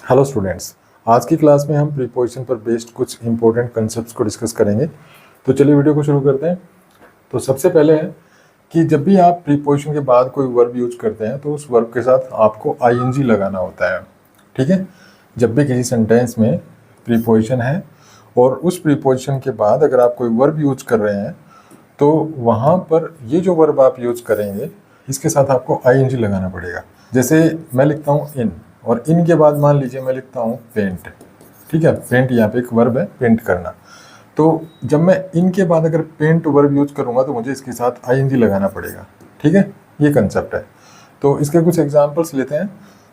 Hello students, आज की class में हम प्रीपोजिशन पर बेस्ड कुछ इंपॉर्टेंट कंसेप्ट्स को डिस्कस करेंगे। तो चलिए वीडियो को शुरू करते हैं। तो सबसे पहले है कि जब भी आप प्रीपोजिशन के बाद कोई वर्ब यूज करते हैं तो उस वर्ब के साथ आपको आईएनजी लगाना होता है। ठीक है, जब भी किसी सेंटेंस में प्रीपोजिशन है और उस प्रीपोजिशन के बाद अगर आप कोई वर्ब यूज कर रहे हैं तो वहाँ पर ये जो वर्ब आप यूज करेंगे इसके साथ आपको आईएनजी लगाना पड़ेगा। जैसे मैं लिखता हूँ इन, और इन के बाद मान लीजिए मैं लिखता हूँ पेंट। ठीक है, पेंट यहाँ पे एक वर्ब है, पेंट करना। तो जब मैं इन के बाद अगर पेंट वर्ब यूज करूँगा तो मुझे इसके साथ आईएनजी लगाना पड़ेगा। ठीक है, ये कंसेप्ट है। तो इसके कुछ एग्जांपल्स लेते हैं।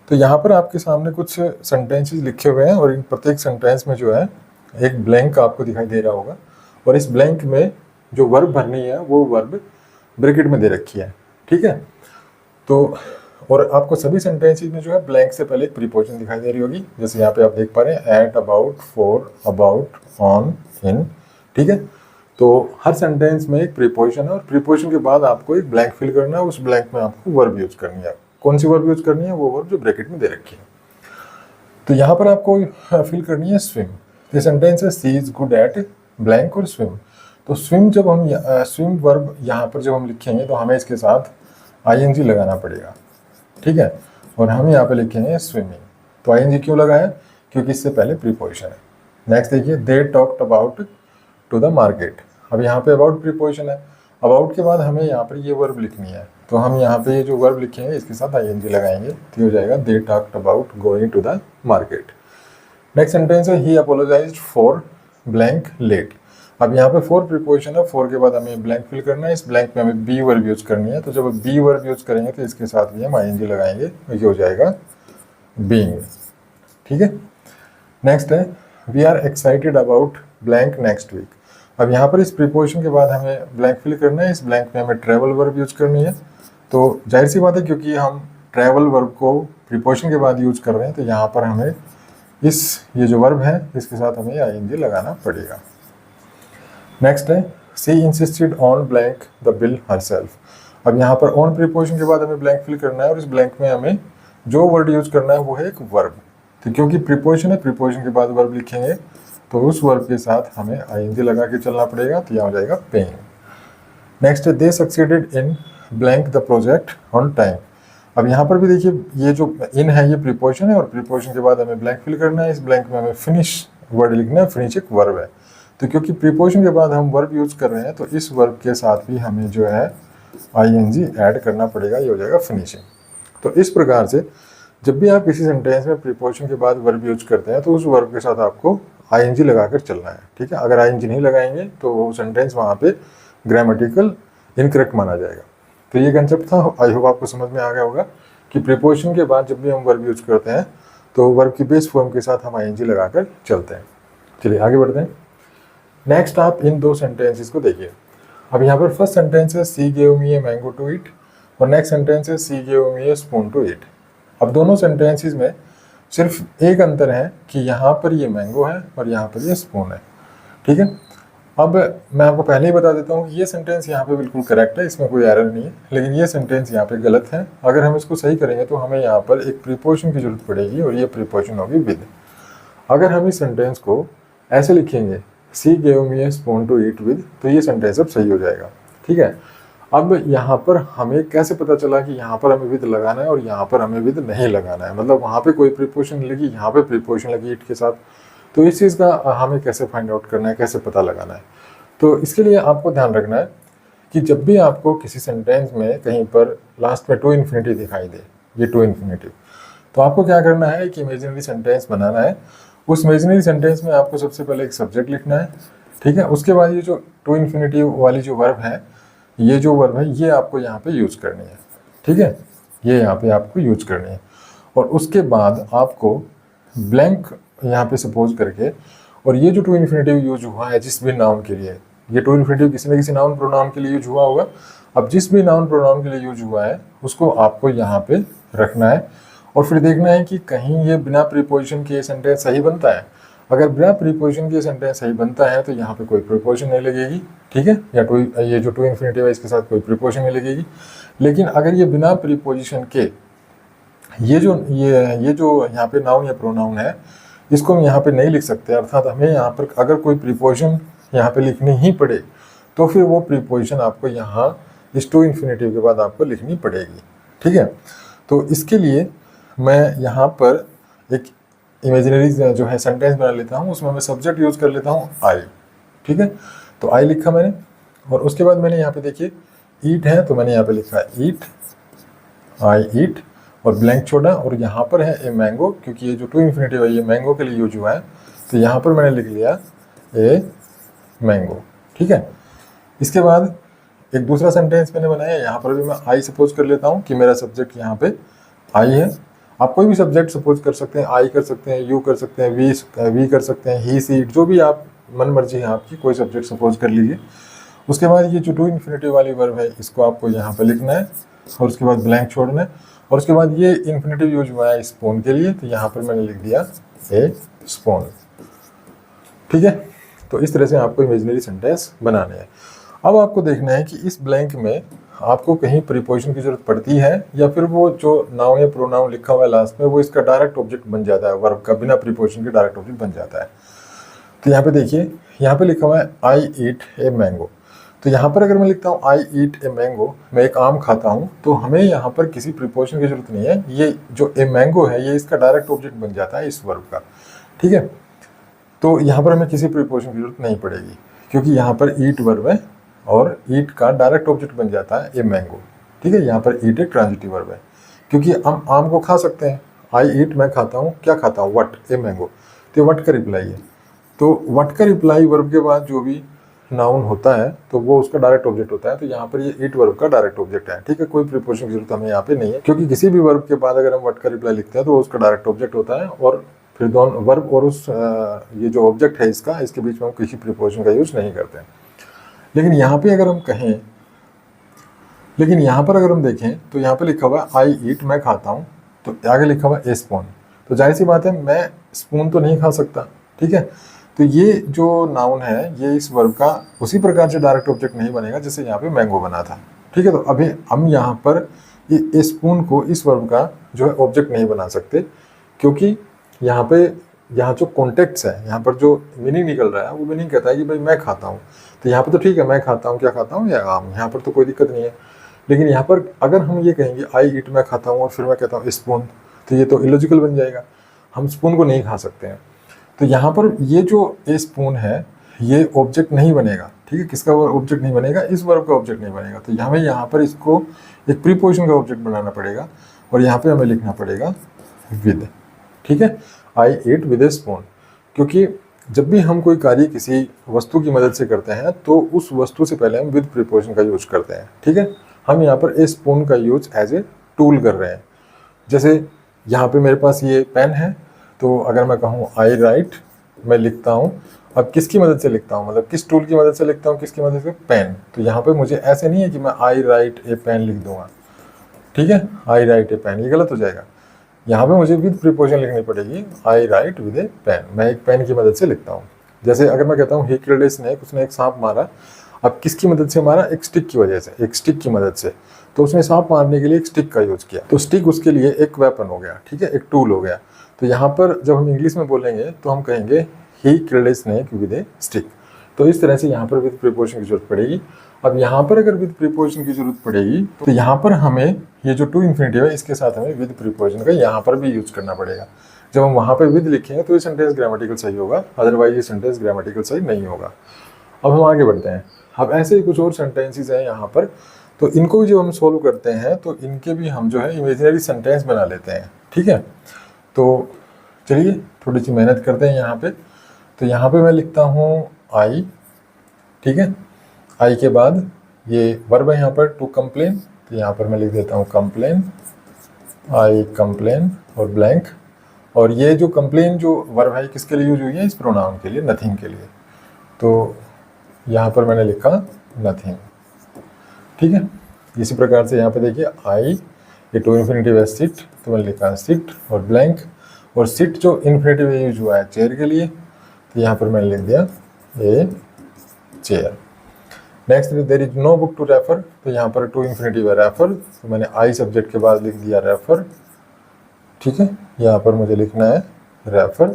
तो यहाँ पर आपके सामने कुछ सेंटेंसेस लिखे हुए हैं और इन प्रत्येक सेंटेंस में जो है एक ब्लैंक आपको दिखाई दे रहा होगा, और इस ब्लैंक में जो वर्ब भरनी है वो वर्ब ब्रैकेट में दे रखी है। ठीक है, तो और आपको सभी सेंटेंसेस में जो है ब्लैंक से पहले एक प्रीपोजिशन दिखाई दे रही होगी। जैसे यहाँ पे आप देख पा रहे हैं at, about, for, about, on, in. ठीक है, तो हर सेंटेंस में एक प्रीपोजिशन है और प्रीपोजिशन के बाद आपको एक ब्लैंक फिल करना है। उस ब्लैंक में आपको वर्ब यूज करनी है। कौन सी वर्ब यूज करनी है? वो वर्ब जो ब्रैकेट में दे रखी है। तो यहाँ पर आपको फिल करनी है स्विम। ये सेंटेंस है she is good at blank और स्विम। तो स्विम जब हम स्विम वर्ब यहाँ पर जब हम लिखेंगे तो हमें इसके साथ आईएनजी लगाना पड़ेगा। ठीक है, और हम यहाँ पे लिखेंगे स्विमिंग। तो आईएनजी क्यों लगा है? क्योंकि इससे पहले प्रीपोजिशन है। नेक्स्ट देखिए, they talked about to the market. अब यहाँ पे अबाउट प्रीपोजिशन है। अबाउट के बाद हमें यहाँ पर ये वर्ब लिखनी है, तो हम यहाँ पे ये जो वर्ब लिखेंगे इसके साथ आईएनजी लगाएंगे, तो ये हो जाएगा they talked about going to the market. Next sentence है he apologized for blank late. अब यहाँ पे फोर प्रीपोजिशन है, फोर के बाद हमें ब्लैंक फिल करना है। इस ब्लैंक में हमें बी वर्ब यूज करनी है। तो जब बी वर्ब यूज करेंगे तो इसके साथ भी हम आईएनजी लगाएंगे, ये हो जाएगा बीइंग। ठीक है, नेक्स्ट है we are excited about blank next week. अब यहाँ पर इस प्रीपोजिशन के बाद हमें ब्लैंक फिल करना है। इस ब्लैंक में हमें ट्रैवल वर्ब यूज करनी है। तो जाहिर सी बात है, क्योंकि हम ट्रैवल वर्ब को प्रीपोजिशन के बाद यूज कर रहे हैं तो यहाँ पर हमें ये जो वर्ब है इसके साथ हमें आईएनजी लगाना पड़ेगा। नेक्स्ट है she insisted on blank the bill herself. अब यहाँ पर ऑन प्रीपोजिशन के बाद हमें ब्लैंक फिल करना है और इस ब्लैंक में हमें जो वर्ड यूज करना है वो है एक वर्ब। तो क्योंकि प्रीपोजिशन है, प्रीपोजिशन के बाद वर्ब लिखेंगे तो उस वर्ब के साथ हमें आईएनजी लगा के चलना पड़ेगा, तो यहाँ हो जाएगा पेइंग। नेक्स्ट है दे succeeded in blank the project on time. अब यहाँ पर भी देखिए ये जो इन है ये प्रीपोजिशन है और प्रीपोजिशन के बाद हमें ब्लैंक फिल करना है। इस ब्लैंक में हमें फिनिश वर्ड लिखना है, फिनिश एक वर्ब है। तो क्योंकि प्रीपोजिशन के बाद हम वर्ब यूज कर रहे हैं तो इस वर्ब के साथ भी हमें जो है आईएनजी ऐड करना पड़ेगा, ये हो जाएगा फिनिशिंग। तो इस प्रकार से जब भी आप किसी सेंटेंस में प्रीपोजिशन के बाद वर्ब यूज करते हैं तो उस वर्ब के साथ आपको आईएनजी लगाकर चलना है। ठीक है, अगर आईएनजी नहीं लगाएंगे तो वो सेंटेंस वहाँ पे ग्रामेटिकल इनकरेक्ट माना जाएगा। तो ये कंसेप्ट था, आई होप आपको समझ में आ गया होगा कि प्रीपोजिशन के बाद जब भी हम वर्ब यूज करते हैं तो वर्ब की बेस फॉर्म के साथ हम आईएनजी लगाकर चलते हैं। चलिए आगे बढ़ते हैं। नेक्स्ट आप इन दो सेंटेंसेस को देखिए। अब यहाँ पर फर्स्ट सेंटेंस है she gave me a mango to eat और नेक्स्ट सेंटेंस है she gave me a spoon to eat. अब दोनों सेंटेंसेस में सिर्फ एक अंतर है कि यहाँ पर ये मैंगो है और यहाँ पर ये स्पून है। ठीक है, अब मैं आपको पहले ही बता देता हूँ कि ये सेंटेंस यहाँ पे बिल्कुल करेक्ट है, इसमें कोई एरर नहीं है, लेकिन ये सेंटेंस यहाँ पे गलत है। अगर हम इसको सही करेंगे तो हमें यहाँ पर एक प्रीपोजिशन की जरूरत पड़ेगी और ये प्रीपोजिशन होगी विद। अगर हम इस सेंटेंस को ऐसे लिखेंगे she gave me a spoon to eat with, तो ये सेंटेंस अब सही हो जाएगा। ठीक है, अब यहाँ पर हमें कैसे पता चला कि यहाँ पर हमें विद लगाना है और यहाँ पर हमें विद नहीं लगाना है? मतलब वहाँ पे कोई प्रीपोजिशन लगी, यहाँ पे प्रीपोजिशन लगी ईट के साथ। तो इस चीज़ का हमें कैसे फाइंड आउट करना है, कैसे पता लगाना है? तो इसके लिए आपको ध्यान रखना है कि जब भी आपको किसी सेंटेंस में कहीं पर लास्ट में टू इन्फिनिटी दिखाई दे, ये टू इन्फिनिटी, तो आपको क्या करना है कि इमेजिनरी सेंटेंस बनाना है। उस इमेजिनरी सेंटेंस में आपको सबसे पहले एक सब्जेक्ट लिखना है। ठीक है, उसके बाद ये जो टू इन्फिनिटी वाली जो वर्ब है, ये जो वर्ब है ये आपको यहाँ पे यूज करनी है। ठीक है, ये यहाँ पे आपको यूज करनी है और उसके बाद आपको ब्लैंक यहाँ पे सपोज करके, और ये जो टू इन्फिनिटिव यूज हुआ है जिस भी नाउन के लिए, ये टू इन्फिनिटिव किसी न किसी नाउन प्रोनाउन के लिए यूज हुआ होगा। अब जिस भी नाउन प्रोनाउन के लिए यूज हुआ है उसको आपको यहाँ पे रखना है और फिर देखना है कि कहीं ये बिना प्रीपोजिशन के सेंटेंस सही बनता है। अगर बिना प्रीपोजिशन के सेंटेंस सही बनता है तो यहाँ पे कोई प्रीपोजिशन नहीं लगेगी। ठीक है, या ये जो टू इन्फिनिटिव है इसके साथ कोई प्रीपोजिशन नहीं लगेगी। लेकिन अगर ये बिना प्रीपोजिशन के ये जो यहाँ पे नाउन या प्रोनाउन है, इसको हम यहाँ पे नहीं लिख सकते, अर्थात हमें यहाँ पर अगर कोई प्रीपोजिशन यहाँ पे लिखनी ही पड़े तो फिर वो प्रीपोजिशन आपको यहाँ इस टू इन्फिनेटिव के बाद आपको लिखनी पड़ेगी। ठीक है, तो इसके लिए मैं यहाँ पर एक इमेजिनरी जो है सेंटेंस बना लेता हूँ, उसमें मैं सब्जेक्ट यूज़ कर लेता हूँ आई। ठीक है, तो आई लिखा मैंने, और उसके बाद मैंने यहाँ पे देखिए ईट है, तो मैंने यहाँ पे लिखा है ईट, आई ईट, और ब्लैंक छोड़ा, और यहाँ पर है ए मैंगो, क्योंकि ये जो टू इन्फिनेटिव है ये मैंगो के लिए यूज हुआ है, तो यहाँ पर मैंने लिख लिया ए मैंगो। ठीक है, इसके बाद एक दूसरा सेंटेंस मैंने बनाया, यहाँ पर भी मैं आई सपोज कर लेता हूँ कि मेरा सब्जेक्ट यहाँ पे आई है। आप कोई भी सब्जेक्ट सपोज कर सकते हैं, आई कर सकते हैं, यू कर सकते हैं, वी कर सकते हैं, ही सी इट, जो भी आप मन मर्जी है आपकी, कोई सब्जेक्ट सपोज कर लीजिए। उसके बाद ये जो टू इन्फिनेटिव वाली वर्ब है इसको आपको यहाँ पे लिखना है, और उसके बाद ब्लैंक छोड़ना है, और उसके बाद ये इन्फिनेटिव यूज हुआ है स्पून के लिए, तो यहाँ पर मैंने लिख दिया ए स्पून। ठीक है, तो इस तरह से आपको इमेजिनरी सेंटेंस बनाने हैं। अब आपको देखना है कि इस ब्लैंक में आपको कहीं प्रीपोजिशन की जरूरत पड़ती है, या फिर वो जो नाउन या प्रोनाउन लिखा हुआ है लास्ट में वो इसका डायरेक्ट ऑब्जेक्ट बन जाता है, वर्ब का बिना प्रीपोजिशन के डायरेक्ट ऑब्जेक्ट बन जाता है। तो यहाँ पे देखिए, यहाँ पे लिखा हुआ है आई ईट ए मैंगो, तो यहाँ पर अगर मैं लिखता हूँ आई ईट ए मैंगो, मैं एक आम खाता हूँ, तो हमें यहाँ पर किसी प्रीपोजिशन की जरूरत नहीं है, ये जो ए मैंगो है ये इसका डायरेक्ट ऑब्जेक्ट बन जाता है इस वर्ब का। ठीक है, तो यहाँ पर हमें किसी प्रीपोजिशन की जरूरत नहीं पड़ेगी, क्योंकि यहाँ पर ईट वर्ब है और ईट का डायरेक्ट ऑब्जेक्ट बन जाता है ए मैंगो। ठीक है, यहाँ पर ईट एक ट्रांजिटिव वर्ब है, क्योंकि हम आम को खा सकते हैं, आई ईट मैं खाता हूँ, क्या खाता हूँ, वट, ए मैंगो, तो वट का रिप्लाई है, तो वट का रिप्लाई वर्ब के बाद जो भी नाउन होता है तो वो उसका डायरेक्ट ऑब्जेक्ट होता है, तो यहाँ पर ये ईट वर्ब का डायरेक्ट ऑब्जेक्ट है। ठीक है, कोई प्रीपोजिशन की जरूरत हमें यहाँ पे नहीं है, क्योंकि किसी भी वर्ब के बाद अगर हम वट का रिप्लाई लिखते हैं तो वो उसका डायरेक्ट ऑब्जेक्ट होता है, और फिर दोनों वर्ब और उस ये जो ऑब्जेक्ट है इसके बीच में हम किसी प्रीपोजिशन का यूज नहीं करते हैं। लेकिन यहाँ पे अगर हम कहें, लेकिन यहाँ पर अगर हम देखें तो यहाँ पे लिखा हुआ है आई ईट मैं खाता हूँ, तो आगे लिखा हुआ है ए स्पून, तो जाहिर सी बात है मैं स्पून तो नहीं खा सकता। ठीक है, तो ये जो नाउन है ये इस वर्ब का उसी प्रकार से डायरेक्ट ऑब्जेक्ट नहीं बनेगा जैसे यहाँ पे मैंगो बना था। ठीक है, तो अभी हम यहाँ पर ये स्पून को इस वर्ब का जो है ऑब्जेक्ट नहीं बना सकते, क्योंकि यहाँ जो कॉन्टेक्ट्स है, यहाँ पर जो मीनिंग निकल रहा है वो मीनिंग कहता है कि भाई मैं खाता हूँ, तो यहाँ पर तो ठीक है मैं खाता हूँ, क्या खाता हूँ, या आम, यहाँ पर तो कोई दिक्कत नहीं है। लेकिन यहाँ पर अगर हम ये कहेंगे आई ईट मैं खाता हूँ और फिर मैं कहता हूँ स्पून, तो ये तो इलॉजिकल बन जाएगा, हम स्पून को नहीं खा सकते हैं। तो यहाँ पर ये जो ए स्पून है ये ऑब्जेक्ट नहीं बनेगा। ठीक है, किसका ऑब्जेक्ट नहीं बनेगा, इस वर्ब का ऑब्जेक्ट नहीं बनेगा, तो हमें यहाँ पर इसको एक प्रीपोजिशन का ऑब्जेक्ट बनाना पड़ेगा, और यहाँ पे हमें लिखना पड़ेगा विद। ठीक है, आई ईट विद ए स्पून, क्योंकि जब भी हम कोई कार्य किसी वस्तु की मदद से करते हैं तो उस वस्तु से पहले हम विद प्रीपोजिशन का यूज करते हैं। ठीक है, हम यहाँ पर ए स्पून का यूज एज ए टूल कर रहे हैं। जैसे यहाँ पे मेरे पास ये पेन है, तो अगर मैं कहूँ आई राइट, मैं लिखता हूँ, अब किसकी मदद से लिखता हूँ, मतलब किस टूल की मदद से लिखता हूँ, किसकी मदद से, पेन। तो यहाँ पे मुझे ऐसे नहीं है कि मैं आई राइट ए पेन लिख दूंगा। ठीक है, आई राइट ए पेन, ये गलत हो जाएगा, यहाँ पे मुझे विद प्रीपोजिशन लिखनी पड़ेगी, आई राइट विद ए पेन, मैं एक पेन की मदद से लिखता हूँ। जैसे अगर मैं कहता हूँ ही किल्ड ए स्नेक, उसने एक सांप मारा, अब किसकी मदद से मारा, एक स्टिक की वजह से, एक स्टिक की मदद से, तो उसने सांप मारने के लिए एक स्टिक का यूज किया, तो स्टिक उसके लिए एक वेपन हो गया। ठीक है, एक टूल हो गया। तो यहाँ पर जब हम इंग्लिश में बोलेंगे तो हम कहेंगे he killed a snake with A stick. तो इस तरह से यहाँ पर विद प्रीपोजिशन की जरूरत पड़ेगी। अब यहाँ पर अगर विद प्रीपोजिशन की जरूरत पड़ेगी तो यहाँ पर हमें ये जो टू इन्फिनेटिव है इसके साथ हमें विद प्रीपोजिशन का यहाँ पर भी यूज करना पड़ेगा। जब हम वहाँ पर विद लिखेंगे तो ये सेंटेंस ग्रामेटिकल सही होगा, अदरवाइज ये सेंटेंस ग्रामेटिकल सही नहीं होगा। अब हम आगे बढ़ते हैं। अब ऐसे ही कुछ और सेंटेंसेस हैं यहाँ पर, तो इनको भी जब हम सोल्व करते हैं तो इनके भी हम जो है इमेजिनरी सेंटेंस बना लेते हैं। ठीक है, तो चलिए थोड़ी सी मेहनत करते हैं यहाँ पे। तो यहाँ पे मैं लिखता हूँ आई। ठीक है, आई के बाद ये वर्ब है यहाँ पर टू कंप्लेन, तो यहाँ पर मैं लिख देता हूँ कंप्लेन, आई कंप्लेन और ब्लैंक। और ये जो कंप्लेन जो वर्ब है किसके लिए यूज हुई है, इस प्रोनाउन के लिए, नथिंग के लिए, तो यहाँ पर मैंने लिखा नथिंग। ठीक है, इसी प्रकार से यहाँ पे देखिए आई, ये टू इन्फिनेटिव है सिट, तो मैंने लिखा सिट और ब्लैंक। और सिट जो इन्फिनेटिव यूज हुआ है चेयर के लिए, तो यहाँ पर मैंने लिख दिया a chair. Next there is no book to refer, तो यहाँ पर टू इन्फिनेटिव है रेफर, तो मैंने आई सब्जेक्ट के बाद लिख दिया रेफर। ठीक है, यहाँ पर मुझे लिखना है रेफर,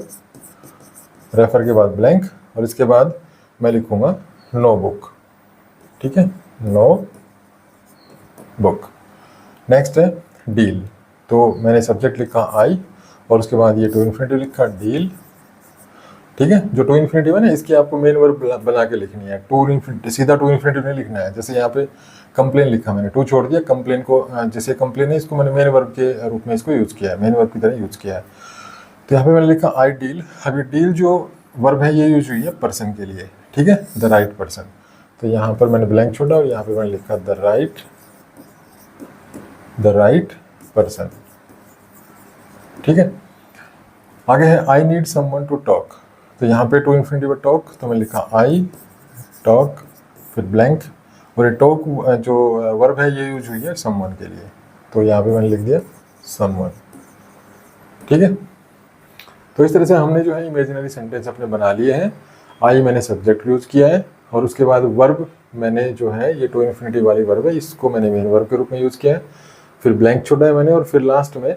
रेफर के बाद ब्लैंक और इसके बाद मैं लिखूँगा नो बुक। ठीक है, नो बुक। नेक्स्ट है डील, तो मैंने सब्जेक्ट लिखा आई और उसके बाद ये टू इन्फिनिटिव लिखा डील। ठीक है, जो टू इन्फिनिटिव है ना, इसकी आपको मेन वर्ब बना के लिखनी है। टू इन्फिनिटिव सीधा टू इन्फिनिटिव नहीं लिखना है। जैसे यहाँ पे कंप्लेन लिखा मैंने, टू छोड़ दिया, कंप्लेन को जैसे कंप्लेन है इसको मैंने मेन वर्ब के रूप में इसको यूज़ किया है, मेन वर्ब की तरह यूज़ किया है। तो यहाँ पे मैंने लिखा आई डील। अब ये डील जो वर्ब है ये यूज हुई है पर्सन के लिए। ठीक है, द राइट पर्सन। तो यहाँ पर मैंने ब्लैंक छोड़ा और यहाँ पे मैंने लिखा द राइट पर्सन। ठीक है, आगे है I need someone to talk. तो यहाँ पे टू इन्फिनिटिव टॉक, तो मैंने लिखा आई टॉक फिर ब्लैंक और ये टॉक जो वर्ब है ये यूज हुई है समवन के लिए, तो यहाँ पे मैंने लिख दिया समवन। ठीक है, तो इस तरह से हमने जो है इमेजिनरी सेंटेंस अपने बना लिए हैं। आई मैंने सब्जेक्ट यूज किया है और उसके बाद वर्ब मैंने जो है ये टू इन्फिनिटिव वाली वर्ब है इसको मैंने मेन वर्ब के रूप में यूज़ किया है, फिर ब्लैंक छोड़ा है मैंने और फिर लास्ट में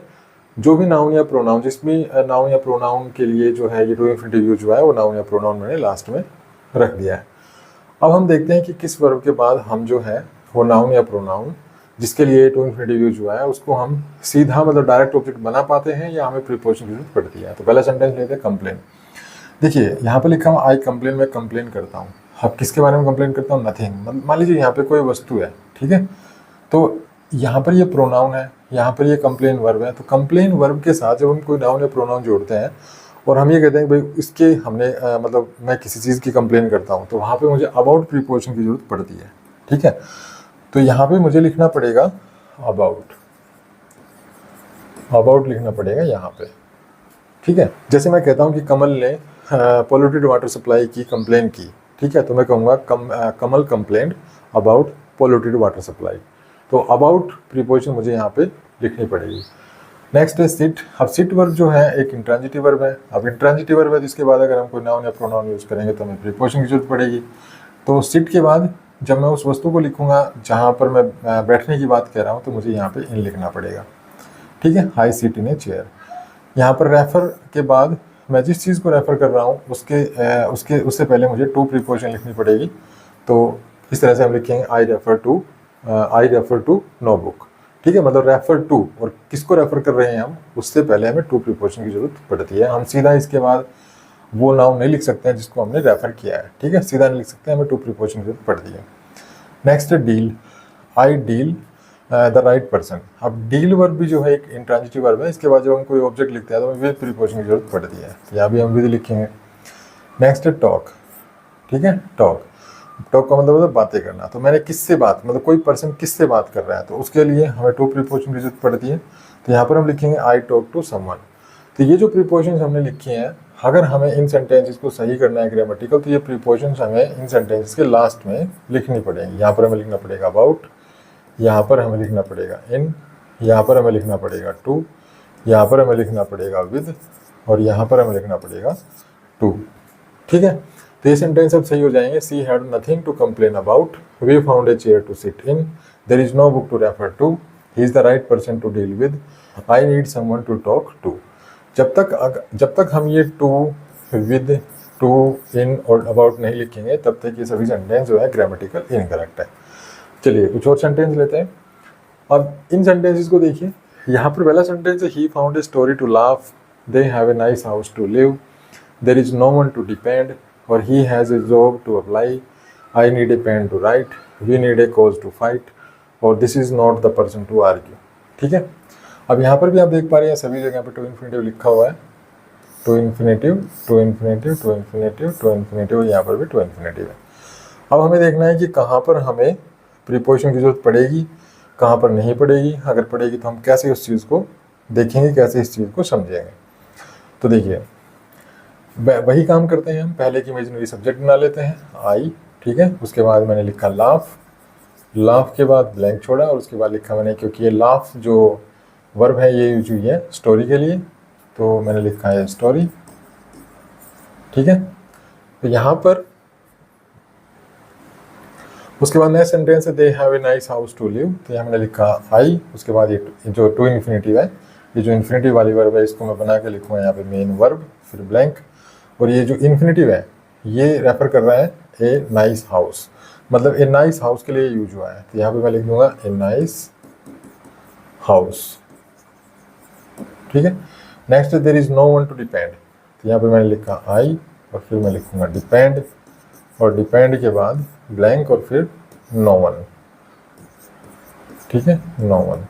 जो भी नाउन या प्रोनाउन, जिसमें नाउन या प्रोनाउन के लिए जो है ये टू इन्फिनिटिव यूज हुआ है वो नाउन या प्रोनाउन मैंने लास्ट में रख दिया है। अब हम देखते हैं कि किस वर्ब के बाद हम जो है वो नाउन या प्रोनाउन जिसके लिए टू इन्फिनिटिव यूज हुआ है उसको हम सीधा मतलब डायरेक्ट ऑब्जेक्ट बना पाते हैं या हमें प्रीपोजिशन की जरूरत पड़ती है। तो पहला सेंटेंस लेते हैं कंप्लेन। देखिए यहाँ पे लिखा हुआ आई कंप्लेन, मैं कंप्लेन करता हूँ। अब किसके बारे में कंप्लेन करता हूँ? नथिंग। मान लीजिए यहाँ पे कोई वस्तु है, ठीक है, तो यहाँ पर ये प्रोनाउन है, यहाँ पर ये कंप्लेन वर्ब है। तो कंप्लेन वर्ब के साथ जब हम कोई नाउन या प्रोनाउन जोड़ते हैं और हम ये कहते हैं भाई इसके हमने मतलब मैं किसी चीज़ की कंप्लेन करता हूँ, तो वहाँ पे मुझे अबाउट प्रीपोजिशन की जरूरत पड़ती है। ठीक है, तो यहाँ पे मुझे लिखना पड़ेगा अबाउट, अबाउट लिखना पड़ेगा यहाँ पे। ठीक है, जैसे मैं कहता हूँ कि कमल ने पॉल्यूटेड वाटर सप्लाई की कंप्लेन की, ठीक है, तो मैं कहूँगा Kamal complaint about polluted water supply. तो अबाउट प्रीपोजिशन मुझे यहाँ पे लिखनी पड़ेगी। नेक्स्ट है सिट। अब सिट वर्ब जो है एक इंट्रांजिटिव वर्ब है। अब इंट्रांजिटिव वर्ब है जिसके बाद अगर हम कोई नाउन या प्रोनाउन यूज़ करेंगे तो हमें प्रीपोजिशन की जरूरत पड़ेगी। तो सिट के बाद जब मैं उस वस्तु को लिखूंगा जहाँ पर मैं बैठने की बात कह रहा हूँ तो मुझे यहाँ पे इन लिखना पड़ेगा। ठीक है, I sit in a chair. यहाँ पर रेफर के बाद मैं जिस चीज़ को रेफर कर रहा हूँ उससे पहले मुझे टू प्रीपोजिशन लिखनी पड़ेगी। तो इस तरह से हम लिखेंगे I refer to no book. ठीक है, मतलब रेफर टू, और किसको रेफर कर रहे हैं हम उससे पहले हमें टू प्रीपोजिशन की जरूरत पड़ती है। हम सीधा इसके बाद वो नाउन नहीं लिख सकते हैं जिसको हमने रेफर किया है। ठीक है, सीधा नहीं लिख सकते, हमें टू प्रीपोजिशन की जरूरत पड़ती है। नेक्स्ट है deal. I deal the right person. अब डील वर्ब भी जो है एक इंट्रांजिटिव वर्ब है, इसके बाद जब हम कोई ऑब्जेक्ट लिखते हैं तो हमें विद प्रीपोजिशन की जरूरत पड़ती है, तो यहाँ भी हम विद लिखेंगे। नेक्स्ट है टॉक। ठीक है, टॉक, टॉक का मतलब बातें करना। तो मैंने किससे बात, मतलब कोई पर्सन किससे बात कर रहा है, तो उसके लिए हमें टू प्रीपोजिशन की जरूरत पड़ती है। तो यहाँ पर हम लिखेंगे आई टॉक टू समवन। तो ये जो प्रीपोजिशन हमने लिखी हैं, अगर हमें इन सेंटेंसेस को सही करना है ग्रामेटिकल, तो ये प्रीपोजिशन हमें इन सेंटेंसेस के लास्ट में लिखनी पड़ेगी। यहाँ पर हमें लिखना पड़ेगा अबाउट, यहाँ पर हमें लिखना पड़ेगा इन, यहाँ पर हमें लिखना पड़ेगा टू, यहाँ पर हमें लिखना पड़ेगा विद और यहाँ पर हमें लिखना पड़ेगा टू। ठीक है, तो ये सेंटेंस अब सही हो जाएंगे। She had nothing to complain about, we found a chair to sit in, there is no book to refer to, he is the right person to deal with, I need someone to talk to. जब तक हम ये to, with, to, इन और about नहीं लिखेंगे तब तक ये सभी सेंटेंस जो है ग्रामेटिकल इनकरेक्ट है। चलिए कुछ और सेंटेंस लेते हैं। अब इन सेंटेंसेस को देखिए। यहाँ पर पहला सेंटेंस है he found a story to laugh, they have a nice house to live, there is no one to depend, और he has a job to apply, I need a pen to write, we need a cause to fight, और this is not the person to argue। ठीक है, अब यहाँ पर भी आप देख पा रहे हैं सभी जगह पे टू इन्फिनिटिव लिखा हुआ है, to infinitive, to infinitive, to infinitive, to infinitive, यहाँ पर भी टू इन्फिनिटिव है। अब हमें देखना है कि कहाँ पर हमें प्रीपोजिशन की जरूरत पड़ेगी, कहाँ पर नहीं पड़ेगी। अगर पड़ेगी तो हम कैसे उस चीज़ को देखेंगे, कैसे इस चीज़ को समझेंगे। तो देखिए वही काम करते हैं हम, पहले की इमेजिनरी सब्जेक्ट बना लेते हैं आई। ठीक है, उसके बाद मैंने लिखा लाफ, लाफ के बाद ब्लैंक छोड़ा और उसके बाद लिखा मैंने, क्योंकि ये लाफ जो वर्ब है ये यूज हुई है स्टोरी के लिए, तो मैंने लिखा है स्टोरी। ठीक है, तो यहाँ पर उसके बाद नया सेंटेंस है they have a nice house to live, तो यहाँ मैंने लिखा आई, उसके बाद ये जो टू इन्फिनिटिव है ये जो इन्फिनेटिव वाली वर्ब है इसको मैं बना के लिखूँगा यहाँ पे मेन वर्ब, फिर ब्लैंक, और ये जो इन्फिनेटिव है ये रेफर कर रहा है ए नाइस हाउस, मतलब ए नाइस हाउस के लिए यूज हुआ है। तो यहाँ पे मैं लिख दूंगा ए नाइस हाउस, ठीक है। Next there is no one to depend, तो यहाँ पे मैंने लिखा आई और फिर मैं लिखूंगा डिपेंड, और डिपेंड के बाद ब्लैंक और फिर नो वन, ठीक है, नो वन।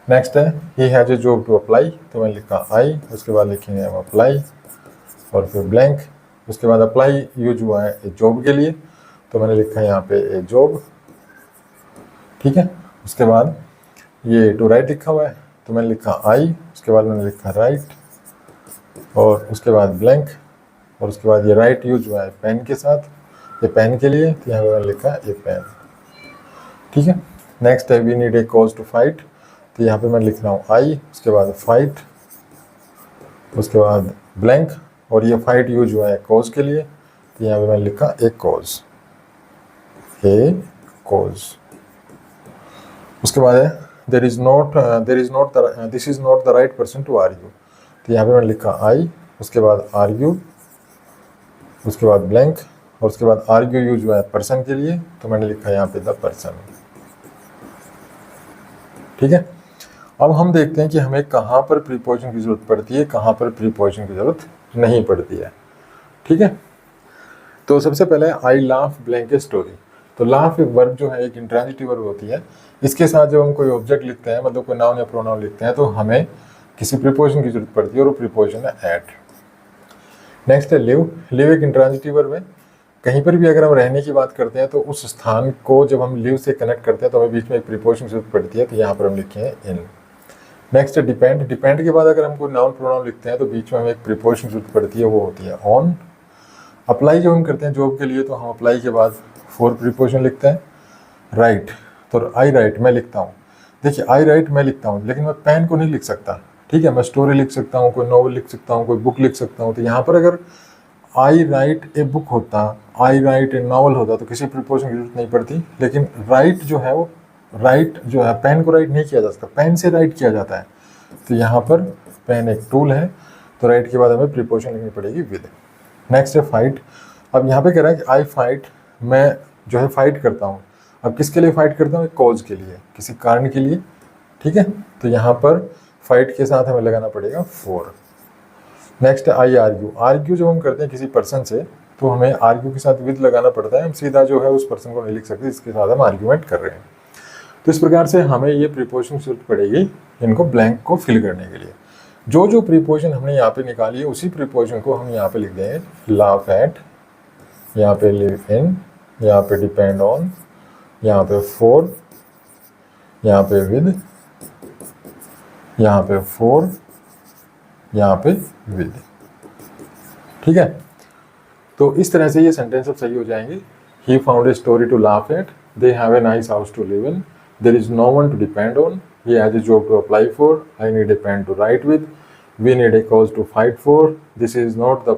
नेक्स्ट है he has a job to apply, तो मैंने लिखा आई, उसके बाद लिखेंगे हम अप्लाई और फिर ब्लैंक, उसके बाद अप्लाई यूज हुआ है ए जॉब के लिए, तो मैंने लिखा यहाँ पे ए जॉब, ठीक है। उसके बाद ये टू राइट लिखा हुआ है, तो मैंने लिखा आई, उसके बाद मैंने लिखा राइट और उसके बाद ब्लैंक, और उसके बाद ये राइट यूज हुआ है पेन के साथ, ये पेन के लिए, तो यहाँ पे मैंने लिखा ए पेन, ठीक है। नेक्स्ट है we need a cause to fight, तो यहाँ पे मैं लिख रहा हूँ आई, उसके बाद फाइट, उसके बाद ब्लैंक, और ये फाइट यूज हुआ है कॉज के लिए, तो यहाँ पे मैंने लिखा ए कॉज, ए कॉज। उसके बाद है this is not the right person to argue, तो यहाँ पे मैंने लिखा आई, उसके बाद आर्ग्यू, उसके बाद ब्लैंक, और उसके बाद आर्ग्यू यूज हुआ है पर्सन के लिए, तो मैंने लिखा यहाँ पे द पर्सन, ठीक है। अब हम देखते हैं कि हमें कहाँ पर प्रीपोजिशन की जरूरत पड़ती है, कहाँ पर प्रीपोजिशन की जरूरत नहीं पड़ती है, ठीक है। तो सबसे पहले आई लाफ ब्लैंक ए स्टोरी, तो लाफ एक वर्ब जो है एक इंट्रांजिटिव वर्ब होती है, इसके साथ जब हम कोई ऑब्जेक्ट लिखते हैं, मतलब कोई नाउन या प्रोनाउन लिखते हैं, तो हमें किसी प्रीपोजिशन की जरूरत पड़ती है, और वो प्रीपोजिशन है एट। नेक्स्ट है लिव, लिव एक इंट्रांजिटिव वर्ब है, कहीं पर भी अगर हम रहने की बात करते हैं तो उस स्थान को जब हम लिव से कनेक्ट करते हैं तो हमें बीच में एक प्रीपोजिशन की जरूरत पड़ती है, तो यहाँ पर हम लिखे हैं इन। नेक्स्ट है डिपेंड, डिपेंड के बाद अगर हम कोई नाउन प्रोनाउन लिखते हैं तो बीच में हमें एक प्रीपोजिशन की जरूरत पड़ती है, वो होती है ऑन। अप्लाई जब हम करते हैं जॉब के लिए तो हम अप्लाई के बाद फोर प्रीपोजिशन लिखते हैं। राइट, तो आई राइट मैं लिखता हूँ, देखिए आई राइट मैं लिखता हूँ, लेकिन मैं पेन को नहीं लिख सकता, ठीक है। मैं स्टोरी लिख सकता हूँ, कोई नॉवल लिख सकता हूँ, कोई बुक लिख सकता हूँ। तो यहाँ पर अगर आई राइट ए बुक होता, आई राइट ए नॉवल होता, तो किसी प्रीपोजिशन की जरूरत नहीं पड़ती। लेकिन राइट जो है वो राइट जो है पेन को राइट नहीं किया जा सकता, पेन से राइट किया जाता है। तो यहाँ पर पेन एक टूल है, तो राइट के बाद हमें प्रीपोजिशन लिखनी पड़ेगी विद। नेक्स्ट है फाइट, अब यहाँ पे कह रहा है कि आई फाइट, मैं जो है फाइट करता हूँ। अब किसके लिए फाइट करता हूँ? एक कॉज के लिए, किसी कारण के लिए, ठीक है। तो यहाँ पर फाइट के साथ हमें लगाना पड़ेगा फोर। नेक्स्ट है आई आर्ग्यू, आर्ग्यू जब हम करते हैं किसी पर्सन से तो हमें आर्ग्यू के साथ विद लगाना पड़ता है, हम सीधा जो है उस पर्सन को नहीं लिख सकते, इसके साथ हम आर्ग्यूमेंट कर रहे हैं। तो इस प्रकार से हमें ये प्रीपोजिशन की जरूरत पड़ेगी इनको ब्लैंक को फिल करने के लिए। जो जो प्रीपोजिशन हमने यहाँ पे निकाली है उसी प्रीपोजिशन को हम यहाँ पे लिख देंगे। लाफ एट, यहाँ पे लिव इन, यहाँ पे डिपेंड ऑन, यहाँ पे फोर, यहाँ पे विद, यहाँ पे फोर, यहाँ पे विद, ठीक है। तो इस तरह से ये सेंटेंस अब सही हो जाएंगे। He found a story to laugh at, they have a nice house to live in, there is no one to depend on, he has a job to apply for, I need a pen to write with, we need a cause to fight for, this is not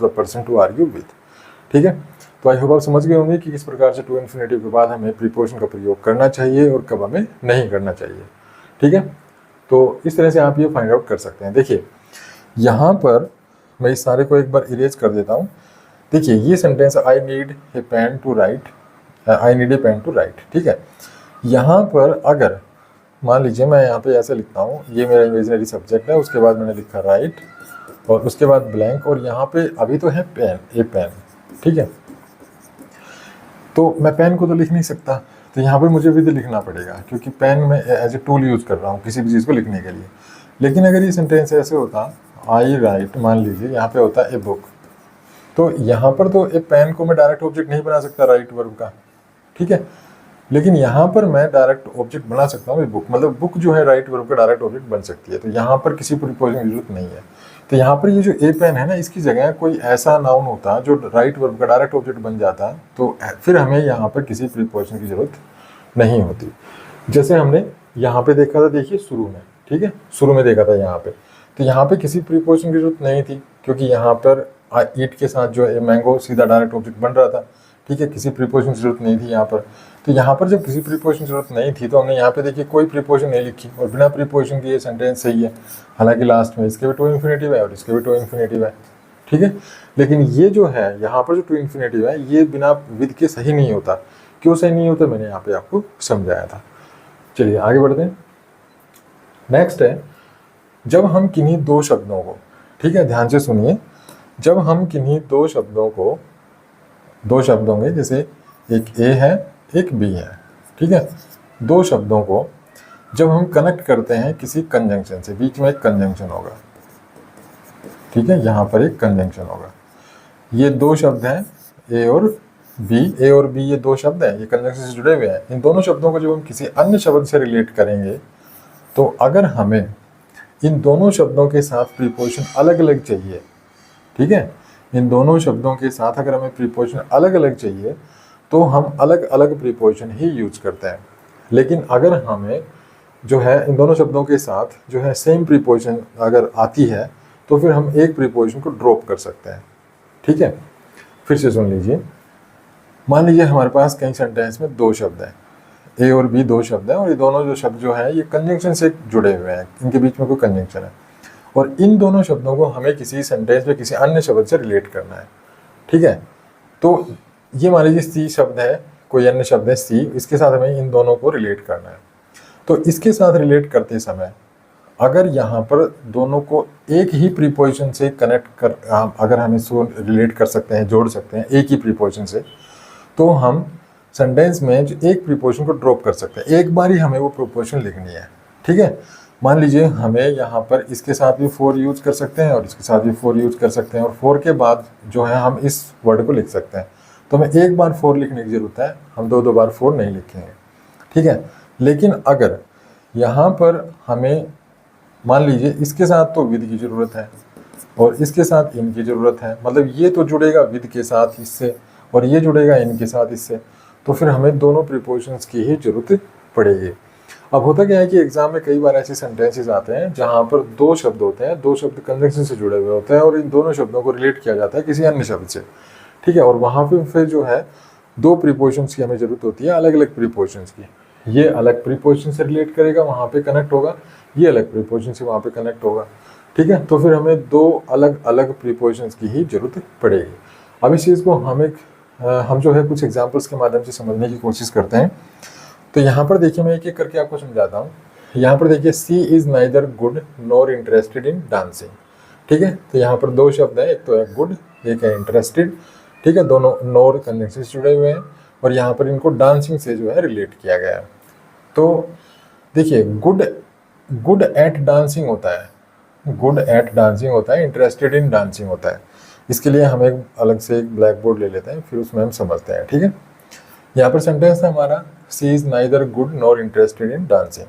the person to argue with, ठीक है। तो I hope आप समझ गए होंगे कि किस प्रकार से टू इन्फिनेटिव के बाद हमें प्रीपोजिशन का प्रयोग करना चाहिए और कब हमें नहीं करना चाहिए, ठीक है। तो इस तरह से आप ये फाइंड आउट कर सकते हैं। देखिए यहाँ पर मैं इस सारे को एक बार इरेज कर देता हूँ। देखिए ये sentence I need a pen to write, I need a pen to write, ठीक है। यहाँ पर अगर मान लीजिए मैं यहाँ पे ऐसे लिखता हूँ, ये मेरा इमेजिनरी सब्जेक्ट है, उसके बाद मैंने लिखा राइट और उसके बाद ब्लैंक, और यहाँ पे अभी तो है पेन, ए पेन, ठीक है। तो मैं पेन को तो लिख नहीं सकता, तो यहाँ पे मुझे विद लिखना पड़ेगा, क्योंकि पेन में एज ए टूल यूज़ कर रहा हूँ किसी भी चीज़ को लिखने के लिए। लेकिन अगर ये सेंटेंस ऐसे होता आई राइट, मान लीजिए यहाँ पे होता ए बुक, तो यहाँ पर तो ए पेन को मैं डायरेक्ट ऑब्जेक्ट नहीं बना सकता राइट वर्ब का, ठीक है। लेकिन यहाँ पर मैं डायरेक्ट ऑब्जेक्ट बना सकता हूँ ए बुक, मतलब बुक जो है राइट वर्ब का डायरेक्ट ऑब्जेक्ट बन सकती है। तो यहाँ पर किसी प्रीपोजिशन की जरूरत नहीं है। तो यहाँ पर ये जो ए पेन है ना, इसकी जगह कोई ऐसा नाउन होता जो राइट वर्ब का डायरेक्ट ऑब्जेक्ट बन जाता, तो फिर हमें यहाँ पर किसी प्रीपोजिशन की जरूरत नहीं होती। जैसे हमने यहाँ पे देखा था, देखिए शुरू में, ठीक है, शुरू में देखा था यहाँ पे, तो यहाँ पे किसी प्रीपोजिशन की जरूरत नहीं थी, क्योंकि यहाँ पर ईट के साथ जो है मैंगो सीधा डायरेक्ट ऑब्जेक्ट बन रहा था, ठीक है, किसी प्रीपोजिशन की जरूरत नहीं थी यहाँ पर। तो यहाँ पर जब किसी प्रीपोजिशन की जरूरत नहीं थी तो हमने यहाँ पे देखिए कोई प्रीपोजिशन नहीं लिखी और बिना प्रीपोजिशन के ये सेंटेंस सही है। हालांकि लास्ट में इसके भी टू इन्फिनेटिव है और इसके भी टू इन्फिनेटिव है, ठीक है। लेकिन ये जो है यहाँ पर जो टू इन्फिनेटिव है ये बिना विद के सही नहीं होता। क्यों सही नहीं होता, मैंने यहाँ पे आपको समझाया था। चलिए आगे बढ़ते हैं। नेक्स्ट है, जब हम किन्हीं दो शब्दों को, ठीक है ध्यान से सुनिए, जब हम किन्हीं दो शब्दों को, दो शब्द होंगे जैसे एक ए है एक बी है, ठीक है, दो शब्दों को जब हम कनेक्ट करते हैं किसी कंजंक्शन से, बीच में एक कंजंक्शन होगा, ठीक है, यहाँ पर एक कंजंक्शन होगा। ये दो शब्द हैं ए और बी, ये दो शब्द हैं, ये कंजंक्शन से जुड़े हुए हैं। इन दोनों शब्दों को जब हम किसी अन्य शब्द से रिलेट करेंगे तो अगर हमें इन दोनों शब्दों के साथ प्रीपोजिशन अलग अलग चाहिए, ठीक है, इन दोनों शब्दों के साथ अगर हमें प्रीपोजिशन अलग अलग चाहिए तो हम अलग अलग प्रीपोजिशन ही यूज करते हैं। लेकिन अगर हमें जो है इन दोनों शब्दों के साथ जो है सेम प्रीपोजिशन अगर आती है तो फिर हम एक प्रीपोजिशन को ड्रॉप कर सकते हैं, ठीक है। फिर से सुन लीजिए, मान लीजिए हमारे पास कई सेंटेंस में दो शब्द हैं, ए और बी दो शब्द हैं और ये दोनों जो शब्द जो है ये कंजंक्शन से जुड़े हुए हैं, इनके बीच में कोई कंजंक्शन है और इन दोनों शब्दों को हमें किसी सेंटेंस में किसी अन्य शब्द से रिलेट करना है, ठीक है। तो ये मान लीजिए सी शब्द है, कोई अन्य शब्द है सी, इसके साथ हमें इन दोनों को रिलेट करना है। तो इसके साथ रिलेट करते समय अगर यहाँ पर दोनों को एक ही प्रीपोजिशन से कनेक्ट कर, अगर हम इसको रिलेट कर सकते हैं, जोड़ सकते हैं एक ही प्रीपोजिशन से, तो हम सेंटेंस में जो एक प्रीपोजिशन को ड्रॉप कर सकते हैं। एक बार ही हमें वो प्रीपोजिशन लिखनी है, ठीक है। मान लीजिए हमें यहाँ पर इसके साथ भी फोर यूज कर सकते हैं और इसके साथ भी फोर यूज कर सकते हैं और फोर के बाद जो है हम इस वर्ड को लिख सकते हैं। तो हमें एक बार फोर लिखने की ज़रूरत है, हम दो बार फोर नहीं लिखेंगे, ठीक है। लेकिन अगर यहाँ पर हमें मान लीजिए इसके साथ तो विद की ज़रूरत है और इसके साथ इन की ज़रूरत है, मतलब ये तो जुड़ेगा विद के साथ इससे और ये जुड़ेगा इन के साथ इससे, तो फिर हमें दोनों प्रीपोजिशंस की ही ज़रूरत पड़ेगी। अब होता क्या है कि एग्जाम में कई बार ऐसे सेंटेंसेस आते हैं जहाँ पर दो शब्द होते हैं, दो शब्द कंजंक्शन से जुड़े हुए होते हैं और इन दोनों शब्दों को रिलेट किया जाता है किसी अन्य शब्द से, ठीक है। और वहाँ पे फिर जो है दो प्रीपोजिशंस की हमें ज़रूरत होती है, अलग अलग प्रीपोजिशंस की। ये अलग प्रीपोजिशन से रिलेट करेगा, वहाँ पे कनेक्ट होगा, ये अलग प्रीपोजिशन से वहाँ पे कनेक्ट होगा, ठीक है। तो फिर हमें दो अलग अलग प्रीपोजिशंस की ही ज़रूरत पड़ेगी। अब इस चीज़ को हम जो है कुछ एग्जाम्पल्स के माध्यम से समझने की कोशिश करते हैं। तो यहाँ पर देखिए मैं एक एक करके आपको समझाता हूँ। यहाँ पर देखिए she is neither good nor interested in dancing, ठीक है। तो यहाँ पर दो शब्द हैं, एक तो है गुड एक है इंटरेस्टेड, ठीक है। दोनों नॉर कंजंक्शन से जुड़े हुए हैं और यहाँ पर इनको डांसिंग से जो है रिलेट किया गया है। तो देखिए गुड एट डांसिंग होता है, गुड एट डांसिंग होता है, इंटरेस्टेड इन डांसिंग होता है। इसके लिए हम एक अलग से एक ब्लैक बोर्ड ले लेते हैं, फिर उसमें हम समझते हैं, ठीक है। यहाँ पर सेंटेंस है हमारा she is neither good nor interested in dancing,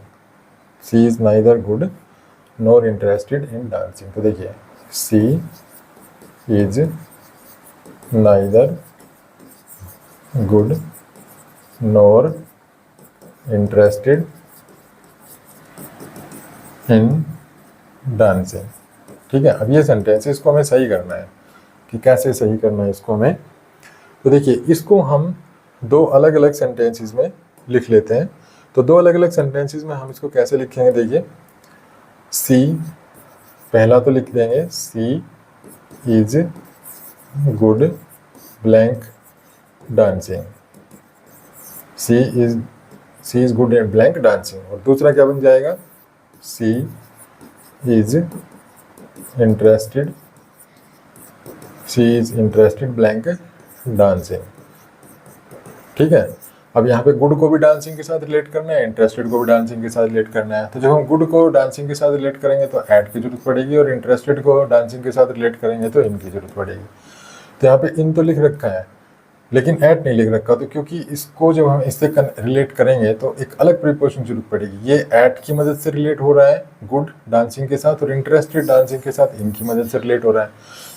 she is neither good nor interested in dancing. तो देखिए she is neither good nor interested in dancing, ठीक है। अब ये सेंटेंस है, इसको हमें सही करना है कि कैसे सही करना है इसको हमें। तो देखिए इसको हम दो अलग अलग सेंटेंसेस में लिख लेते हैं। तो दो अलग अलग सेंटेंसेस में हम इसको कैसे लिखेंगे, देखिए सी पहला तो लिख देंगे she is good blank dancing, she is good at blank dancing. और दूसरा क्या बन जाएगा she is interested blank dancing, ठीक है। अब यहाँ पे गुड को भी डांसिंग के साथ रिलेट करना है, इंटरेस्टेड को भी डांसिंग के साथ रिलेट करना है। तो जब हम गुड को डांसिंग के साथ रिलेट करेंगे तो ऐट की जरूरत पड़ेगी और इंटरेस्टेड को डांसिंग के साथ रिलेट करेंगे तो इन की जरूरत पड़ेगी। तो यहाँ पे इन तो लिख रखा है लेकिन ऐट नहीं लिख रखा, तो क्योंकि इसको जब हम इससे रिलेट करेंगे तो एक अलग प्रीपोजिशन जरूरत पड़ेगी। ये ऐट की मदद से रिलेट हो रहा है गुड डांसिंग के साथ और इंटरेस्टेड डांसिंग के साथ इनकी मदद से रिलेट हो रहा है।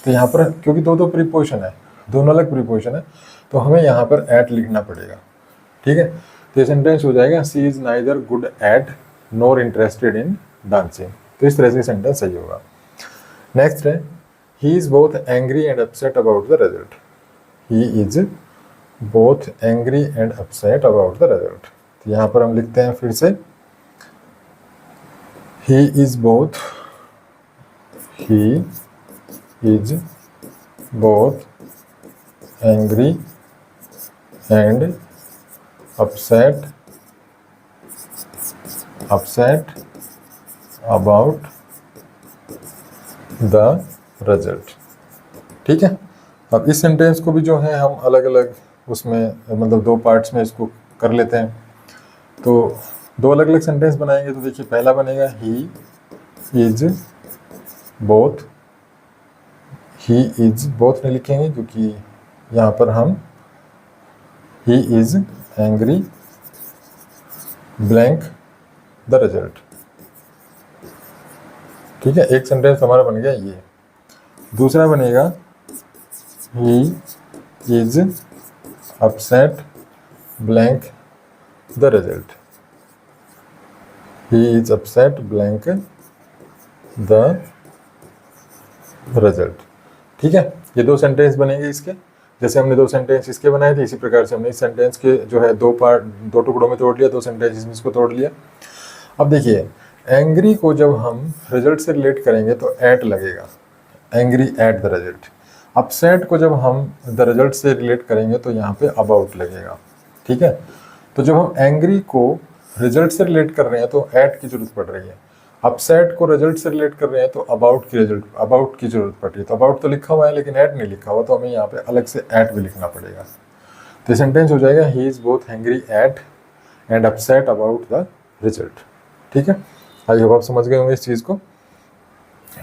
तो यहाँ पर क्योंकि दो प्रीपोजिशन है, दोनों अलग प्रीपोजिशन है, तो हमें यहाँ पर ऐट लिखना पड़ेगा, ठीक है। तो ये सेंटेंस हो जाएगा she is neither good at nor interested in dancing. तो इस तरह से सेंटेंस सही होगा। नेक्स्ट है he is both angry and upset about the result, he is both angry and upset about the result. तो यहाँ पर हम लिखते हैं फिर से, he is both angry and upset about the result. ठीक है। अब इस सेंटेंस को भी जो है हम अलग अलग उसमें मतलब दो पार्ट्स में इसको कर लेते हैं। तो दो अलग अलग सेंटेंस बनाएंगे। तो देखिए पहला बनेगा ही इज बोथ नहीं लिखेंगे क्योंकि यहाँ पर हम he is angry blank the result. ठीक है, एक सेंटेंस हमारा बन गया ये। दूसरा बनेगा he is upset blank the result. He is upset blank the result. ठीक है, ये दो सेंटेंस बनेंगे इसके। जैसे हमने दो सेंटेंस इसके बनाए थे, इसी प्रकार से हमने इस सेंटेंस के जो है दो टुकड़ों में तोड़ लिया, दो सेंटेंस इसमें इसको तोड़ लिया। अब देखिए एंग्री को जब हम रिजल्ट से रिलेट करेंगे तो एट लगेगा, angry at the result. Upset को जब हम द रिजल्ट से रिलेट करेंगे तो यहाँ पे अबाउट लगेगा। ठीक है, तो जब हम एंग्री को रिजल्ट से रिलेट कर रहे हैं तो एट की जरूरत पड़ रही है, अपसेट को रिजल्ट से रिलेट कर रहे हैं तो अबाउट की जरूरत पड़ रही है। तो अबाउट तो लिखा हुआ है लेकिन एट नहीं लिखा हुआ, तो हमें यहाँ पे अलग से एट भी लिखना पड़ेगा। तो सेंटेंस हो जाएगा he is both angry at and upset about the result. ठीक है, आई होप आप समझ गए होंगे इस चीज़ को।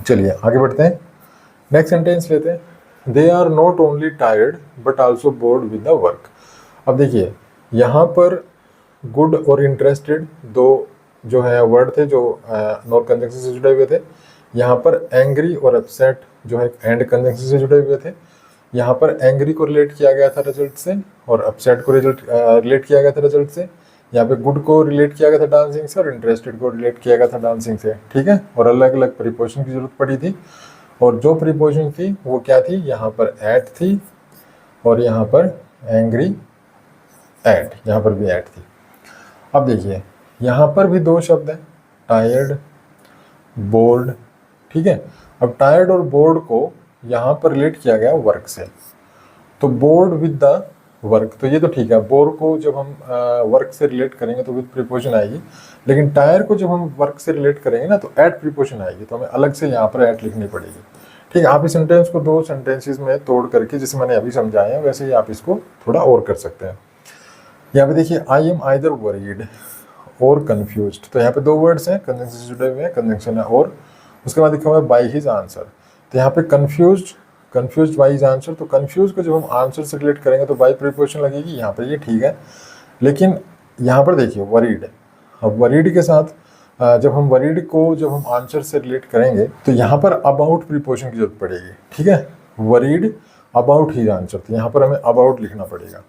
चलिए आगे बढ़ते हैं, नेक्स्ट सेंटेंस लेते हैं। They are not only tired but also bored with the work. अब देखिए यहाँ पर गुड और इंटरेस्टेड दो जो है वर्ड थे जो नॉट कंजंक्शन से जुड़े हुए थे। यहाँ पर एंग्री और अपसेट जो है एंड कंजंक्शन से जुड़े हुए थे। यहाँ पर एंग्री को रिलेट किया गया था रिजल्ट से और अपसेट को रिलेट किया गया था रिजल्ट से। यहाँ पे गुड को रिलेट किया गया था डांसिंग से और इंटरेस्टेड को रिलेट किया गया था डांसिंग से। ठीक है, और अलग अलग प्रीपोजिशन की जरूरत पड़ी थी, और जो प्रीपोजिशन थी वो क्या थी, यहाँ पर एट थी और यहाँ पर एंग्री एट, यहाँ पर भी एट थी। अब देखिए यहाँ पर भी दो शब्द हैं, टायर्ड बोर्ड। ठीक है, अब टायर्ड और बोर्ड को यहाँ पर रिलेट किया गया वर्क से, तो बोर्ड विद द वर्क, तो ये तो ठीक है। बोर्ड को जब हम वर्क से रिलेट करेंगे तो विद प्रीपोजिशन आएगी, लेकिन टायर को जब हम वर्क से रिलेट करेंगे ना तो एट प्रीपोजिशन आएगी, तो हमें अलग से यहाँ पर एट लिखनी पड़ेगी। ठीक है, आप इस सेंटेंस को दो सेंटेंसेस में तोड़ करके जैसे मैंने अभी समझाया है वैसे ही आप इसको थोड़ा और कर सकते हैं। यहाँ पे देखिए आई एम आइदर वरीड और कन्फ्यूज्ड, तो यहाँ पे दो वर्ड्स हैं कंजंक्शन से जुड़े हुए हैं, कंजंक्शन है और, उसके बाद लिखा हुआ है बाय हिज आंसर। तो यहाँ पे कन्फ्यूज्ड बाय हिज आंसर, तो कन्फ्यूज को जब हम आंसर से रिलेट करेंगे तो बाय प्रीपोजिशन लगेगी यहाँ पर, ये ठीक है। लेकिन यहाँ पर देखिए वरीड, अब वरीड के साथ जब हम वरीड को जब हम आंसर से रिलेट करेंगे तो यहाँ पर अबाउट प्रीपोजिशन की जरूरत पड़ेगी। ठीक है, वरीड अबाउट हिज आंसर, तो यहाँ पर हमें अबाउट लिखना पड़ेगा।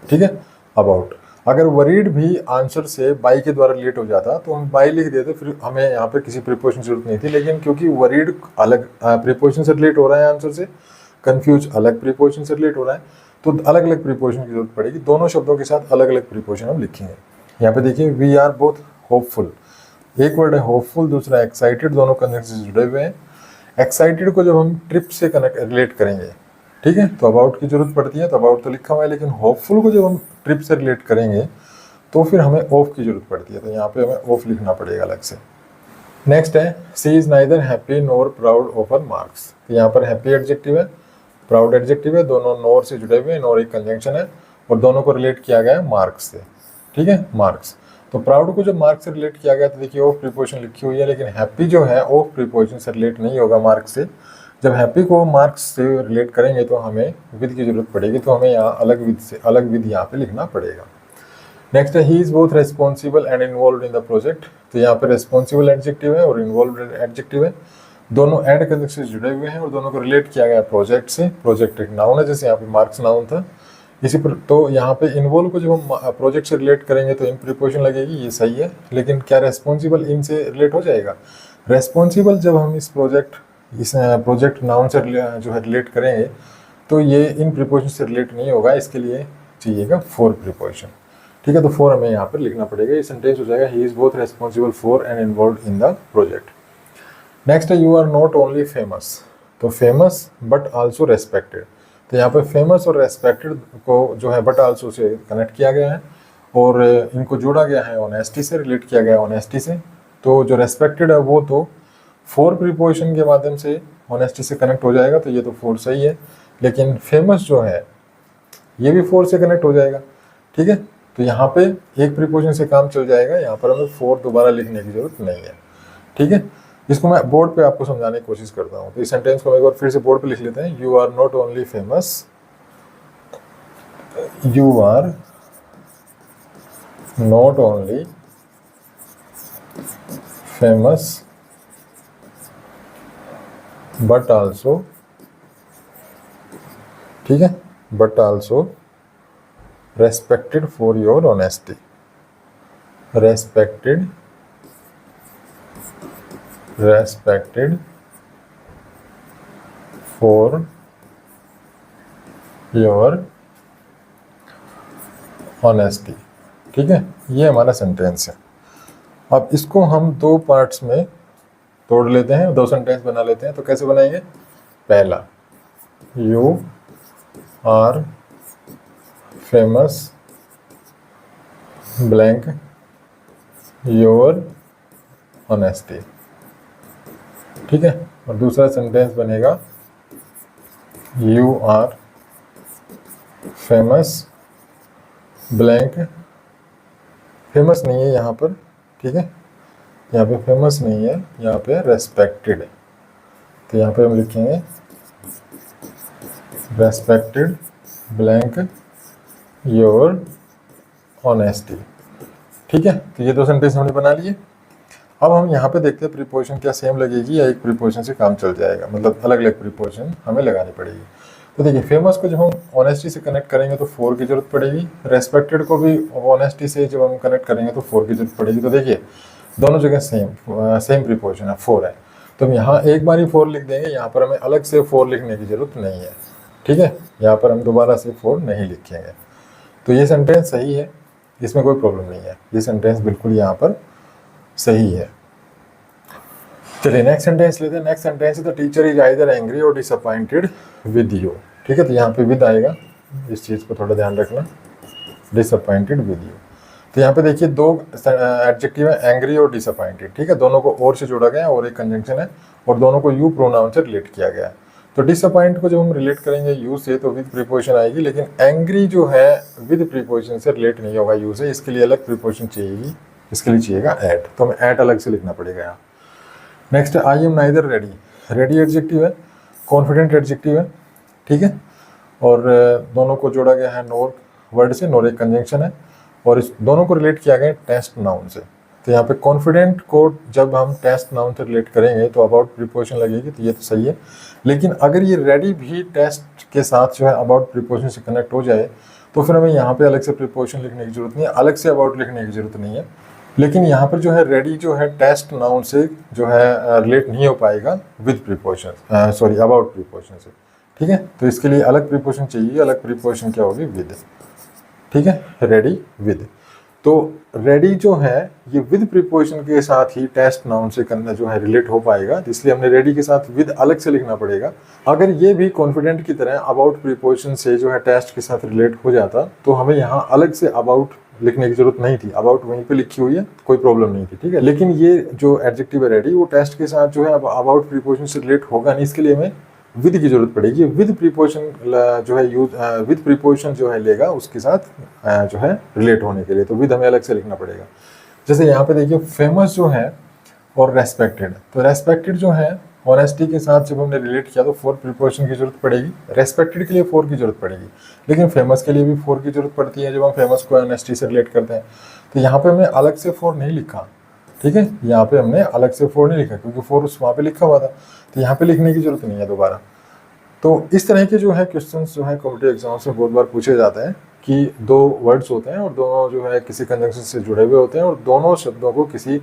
ठीक है, अबाउट। अगर वरीड भी आंसर से बाई के द्वारा रिलेट हो जाता तो हम बाई लिख देते, फिर हमें यहाँ पर किसी प्रीपोजिशन की जरूरत नहीं थी। लेकिन क्योंकि वरीड अलग प्रीपोजिशन से रिलेट हो रहा है आंसर से, कंफ्यूज अलग प्रीपोजिशन से रिलेट हो रहा है, तो अलग अलग प्रीपोजिशन की जरूरत पड़ेगी। दोनों शब्दों के साथ अलग अलग प्रीपोजिशन हम लिखेंगे। यहाँ पे देखिए वी आर बोथ होपफुल, एक वर्ड है होपफुल, दूसरा एक्साइटेड, दोनों कंजंक्शन से जुड़े हुए हैं। एक्साइटेड को जब हम ट्रिप से कनेक्ट रिलेट करेंगे, ठीक है, तो अबाउट की जरूरत पड़ती है, तो अबाउट तो लिखा हुआ है, लेकिन होपफुल को जब हम ट्रिप से रिलेट करेंगे तो फिर हमें ऑफ की जरूरत पड़ती है, तो यहाँ पे हमें ऑफ लिखना पड़ेगा अलग से। नेक्स्ट है she is neither happy nor proud of her marks, तो यहाँ पर हैप्पी एडजेक्टिव है, प्राउड एडजेक्टिव है, दोनों नोर से जुड़े हुए हैं, नोर एक कंजंक्शन है और दोनों को रिलेट किया गया है मार्क्स से। ठीक है, मार्क्स, तो प्राउड को जब मार्क्स से रिलेट किया गया तो देखिए ऑफ प्रीपोजिशन लिखी हुई है, लेकिन हैप्पी जो है ऑफ प्रीपोजिशन से रिलेट नहीं होगा मार्क्स से। जब हैप्पी को मार्क्स से रिलेट करेंगे तो हमें विद की जरूरत पड़ेगी, तो हमें यहाँ अलग विद यहाँ पे लिखना पड़ेगा। नेक्स्ट है he is both responsible and involve in the project, तो यहाँ पे रेस्पॉन्सिबल एडजेक्टिव है और इन्वॉल्व एडजेक्टिव है, दोनों एंड कंजंक्शन से जुड़े हुए हैं और दोनों को रिलेट किया गया प्रोजेक्ट से। प्रोजेक्ट एक नाउन है, जैसे यहाँ पे मार्क्स नाउन था, इसी पर तो यहाँ पे इन्वॉल्व को जब हम प्रोजेक्ट से रिलेट करेंगे तो इन प्रीपोजिशन लगेगी, ये सही है। लेकिन क्या रेस्पॉन्सिबल इन से रिलेट हो जाएगा? रेस्पॉन्सिबल जब हम इस प्रोजेक्ट नाउन से जो है रिलेट करेंगे तो ये इन प्रीपोजिशन से रिलेट नहीं होगा, इसके लिए चाहिएगा फॉर प्रीपोजिशन। ठीक है, तो फॉर हमें यहाँ पर लिखना पड़ेगा। ये सेंटेंस हो जाएगा he is both responsible for and involve in the project. Next है you are not only famous, तो फेमस बट आल्सो रेस्पेक्टेड। तो यहाँ पे फेमस और रेस्पेक्टेड को जो है बट आल्सो से कनेक्ट किया गया है और इनको जोड़ा गया है ऑनेस्टी से, रिलेट किया गया है ऑनेस्टी से। तो जो रेस्पेक्टेड है वो तो फॉर प्रीपोजिशन के माध्यम से ऑनेस्टी से कनेक्ट हो जाएगा, तो ये तो फॉर सही है। लेकिन फेमस जो है ये भी फॉर से कनेक्ट हो जाएगा। ठीक है, तो यहाँ पे एक प्रीपोजिशन से काम चल जाएगा, यहाँ पर हमें फॉर दोबारा लिखने की जरूरत नहीं है। ठीक है, इसको मैं बोर्ड पे आपको समझाने की कोशिश करता हूँ। तो इस सेंटेंस को एक बार फिर से बोर्ड पे लिख लेते हैं। You are not only famous, you are not only famous but also, ठीक है, but also respected for your honesty, respected for your honesty. ठीक है, ये हमारा सेंटेंस है। अब इसको हम दो पार्ट्स में तोड़ लेते हैं, दो सेंटेंस बना लेते हैं। तो कैसे बनाएंगे? पहला, you are famous blank your honesty. ठीक है, और दूसरा सेंटेंस बनेगा you are famous blank, famous नहीं है यहाँ पर, ठीक है, यहाँ पे फेमस नहीं है, यहाँ पे रेस्पेक्टेड है। तो यहाँ पे हम लिखेंगे रेस्पेक्टेड ब्लैंक योर ऑनेस्टी। ठीक है, तो ये दो सेंटेंस हमने बना लिए। अब हम यहाँ पे देखते हैं प्रीपोजिशन क्या सेम लगेगी या एक प्रीपोजिशन से काम चल जाएगा, मतलब अलग अलग प्रीपोजिशन हमें लगानी पड़ेगी। तो देखिए, फेमस को जब हम ऑनेस्टी से कनेक्ट करेंगे तो फॉर की जरूरत पड़ेगी, रेस्पेक्टेड को भी ऑनेस्टी से जब हम कनेक्ट करेंगे तो फॉर की जरूरत पड़ेगी। तो देखिए दोनों जगह सेम प्रीपोजिशन है, फॉर है, तो हम यहाँ एक बार ही फॉर लिख देंगे, यहाँ पर हमें अलग से फॉर लिखने की जरूरत नहीं है। ठीक है, यहाँ पर हम दोबारा से फॉर नहीं लिखेंगे। तो ये सेंटेंस सही है, इसमें कोई प्रॉब्लम नहीं है, ये सेंटेंस बिल्कुल यहाँ पर सही है। चलिए नेक्स्ट सेंटेंस लेते हैं। नेक्स्ट सेंटेंस है the teacher is either angry और डिसअपॉइंटेड विद यू। ठीक है, तो यहाँ पे विद आएगा, इस चीज़ को थोड़ा ध्यान रखना, डिसअपॉइंटेड विद यू। तो यहाँ पे देखिए दो एडजेक्टिव है, एंग्री और डिसअपॉइंटेड। ठीक है, दोनों को और से जोड़ा गया है और एक कंजंक्शन है और दोनों को यू प्रोनाउन से रिलेट किया गया है। तो डिसअपॉइंट को जब हम रिलेट करेंगे यू से तो विद प्रीपोजिशन आएगी, लेकिन एंग्री जो है विद प्रीपोजिशन से रिलेट नहीं होगा यू से, इसके लिए अलग प्रीपोजिशन चाहिएगी, इसके लिए चाहिएगा एट, तो हमें एट अलग से लिखना पड़ेगा यहाँ। नेक्स्ट है I am neither ready, ready adjective है, कॉन्फिडेंट एडजेक्टिव है। ठीक है, और दोनों को जोड़ा गया है नोर वर्ड से, नोर एक कंजंक्शन है और इस दोनों को रिलेट किया गया है टेस्ट नाउन से। तो यहाँ पे कॉन्फिडेंट को जब हम टेस्ट नाउन से रिलेट करेंगे तो अबाउट प्रीपोजिशन लगेगी, तो ये तो सही है। लेकिन अगर ये रेडी भी टेस्ट के साथ जो है अबाउट प्रीपोजिशन से कनेक्ट हो जाए तो फिर हमें यहाँ पे अलग से प्रीपोजिशन लिखने की जरूरत नहीं है, अलग से अबाउट लिखने की जरूरत नहीं है। लेकिन यहाँ पर जो है रेडी जो है टेस्ट नाउन से जो है रिलेट नहीं हो पाएगा with preposition, sorry about preposition से। ठीक है, तो इसके लिए अलग प्रीपोजिशन चाहिए, अलग प्रीपोजिशन क्या होगी? विद। ठीक है, रेडी विद। तो रेडी जो है ये विद प्रीपोजिशन के साथ ही टेस्ट नाउन से करना जो है रिलेट हो पाएगा, इसलिए हमने रेडी के साथ विद अलग से लिखना पड़ेगा। अगर ये भी कॉन्फिडेंट की तरह अबाउट प्रीपोजिशन से जो है टेस्ट के साथ रिलेट हो जाता तो हमें यहाँ अलग से अबाउट लिखने की जरूरत नहीं थी, अबाउट वहीं पे लिखी हुई है, कोई प्रॉब्लम नहीं थी। ठीक है, लेकिन ये जो एडजेक्टिव है रेडी वो टेस्ट के साथ जो है अबाउट प्रीपोजिशन से रिलेट होगा नहीं, इसके लिए हमें विद की जरूरत पड़ेगी। विद प्रीपोजिशन जो है यूज विद प्रीपोजिशन जो है लेगा उसके साथ जो है रिलेट होने के लिए, तो विद हमें अलग से लिखना पड़ेगा। जैसे यहाँ पे देखिए फेमस जो है और रेस्पेक्टेड, तो रेस्पेक्टेड जो है ऑनेस्टी के साथ जब हमने रिलेट किया तो फॉर प्रीपोजिशन की जरूरत पड़ेगी, रेस्पेक्टेड के लिए फॉर की जरूरत पड़ेगी, लेकिन फेमस के लिए भी फॉर की जरूरत पड़ती है जब हम फेमस को ऑनेस्टी से रिलेट करते हैं। तो यहाँ पे हमने अलग से फॉर नहीं लिखा, ठीक है, यहाँ पे हमने अलग से फॉर नहीं लिखा क्योंकि फॉर उस वहाँ पे लिखा हुआ था, तो यहाँ पे लिखने की जरूरत नहीं है दोबारा। तो इस तरह के जो है क्वेश्चंस जो है कॉम्पिटिटिव एग्जाम्स में बहुत बार पूछे जाते हैं कि दो वर्ड्स होते हैं और दोनों जो है किसी कंजंक्शन से जुड़े हुए होते हैं और दोनों शब्दों को किसी